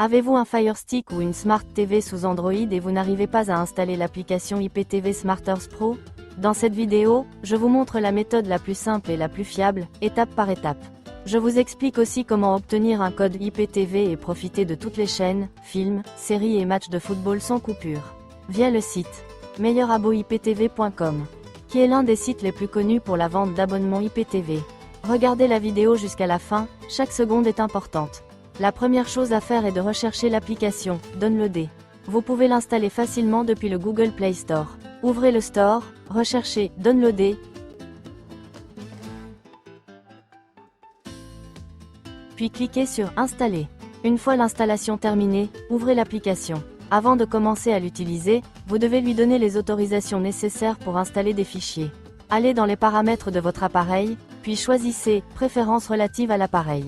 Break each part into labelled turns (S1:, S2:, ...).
S1: Avez-vous un Fire Stick ou une Smart TV sous Android et vous n'arrivez pas à installer l'application IPTV SmartEarth Pro? Dans cette vidéo, je vous montre la méthode la plus simple et la plus fiable, étape par étape. Je vous explique aussi comment obtenir un code IPTV et profiter de toutes les chaînes, films, séries et matchs de football sans coupure. Via le site meilleuraboiptv.com, qui est l'un des sites les plus connus pour la vente d'abonnements IPTV. Regardez la vidéo jusqu'à la fin, chaque seconde est importante. La première chose à faire est de rechercher l'application, downloader. Vous pouvez l'installer facilement depuis le Google Play Store. Ouvrez le store, recherchez, downloader, puis cliquez sur installer. Une fois l'installation terminée, ouvrez l'application. Avant de commencer à l'utiliser, vous devez lui donner les autorisations nécessaires pour installer des fichiers. Allez dans les paramètres de votre appareil, puis choisissez Préférences relatives à l'appareil.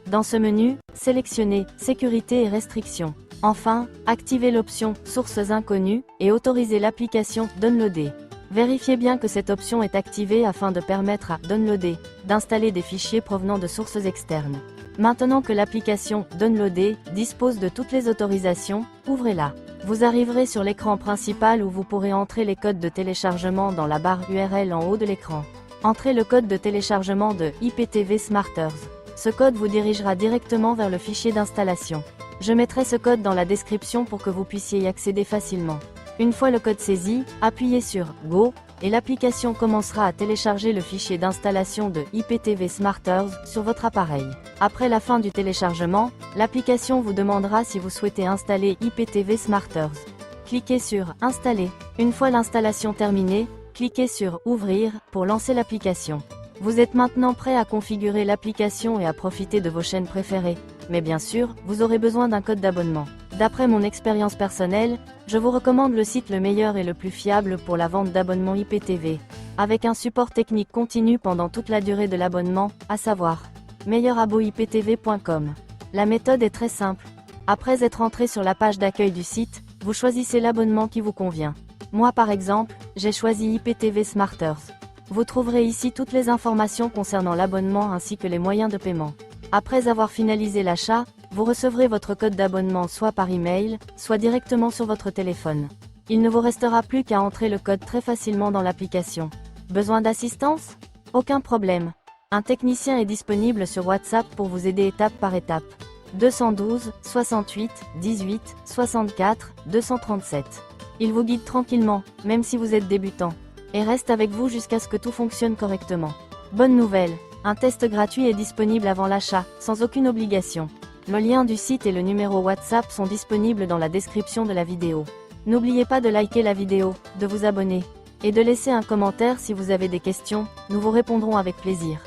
S1: Dans ce menu, sélectionnez Sécurité et restrictions. Enfin, activez l'option Sources inconnues et autorisez l'application Downloader. Vérifiez bien que cette option est activée afin de permettre à Downloader d'installer des fichiers provenant de sources externes. Maintenant que l'application Downloader dispose de toutes les autorisations, ouvrez-la. Vous arriverez sur l'écran principal où vous pourrez entrer les codes de téléchargement dans la barre URL en haut de l'écran. Entrez le code de téléchargement de IPTV SmartEarth. Ce code vous dirigera directement vers le fichier d'installation. Je mettrai ce code dans la description pour que vous puissiez y accéder facilement. Une fois le code saisi, appuyez sur Go, et l'application commencera à télécharger le fichier d'installation de IPTV SmartEarth sur votre appareil. Après la fin du téléchargement, l'application vous demandera si vous souhaitez installer IPTV SmartEarth. Cliquez sur Installer. Une fois l'installation terminée, cliquez sur Ouvrir pour lancer l'application. Vous êtes maintenant prêt à configurer l'application et à profiter de vos chaînes préférées. Mais bien sûr, vous aurez besoin d'un code d'abonnement. D'après mon expérience personnelle, je vous recommande le site le meilleur et le plus fiable pour la vente d'abonnements IPTV. Avec un support technique continu pendant toute la durée de l'abonnement, à savoir meilleuraboiptv.com. La méthode est très simple. Après être entré sur la page d'accueil du site, vous choisissez l'abonnement qui vous convient. Moi par exemple, j'ai choisi IPTV SmartEarth. Vous trouverez ici toutes les informations concernant l'abonnement ainsi que les moyens de paiement. Après avoir finalisé l'achat, vous recevrez votre code d'abonnement soit par email, soit directement sur votre téléphone. Il ne vous restera plus qu'à entrer le code très facilement dans l'application. Besoin d'assistance? Aucun problème. Un technicien est disponible sur WhatsApp pour vous aider étape par étape. 212 68 18 64 237. Il vous guide tranquillement, même si vous êtes débutant, et reste avec vous jusqu'à ce que tout fonctionne correctement. Bonne nouvelle, un test gratuit est disponible avant l'achat, sans aucune obligation. Le lien du site et le numéro WhatsApp sont disponibles dans la description de la vidéo. N'oubliez pas de liker la vidéo, de vous abonner, et de laisser un commentaire si vous avez des questions, nous vous répondrons avec plaisir.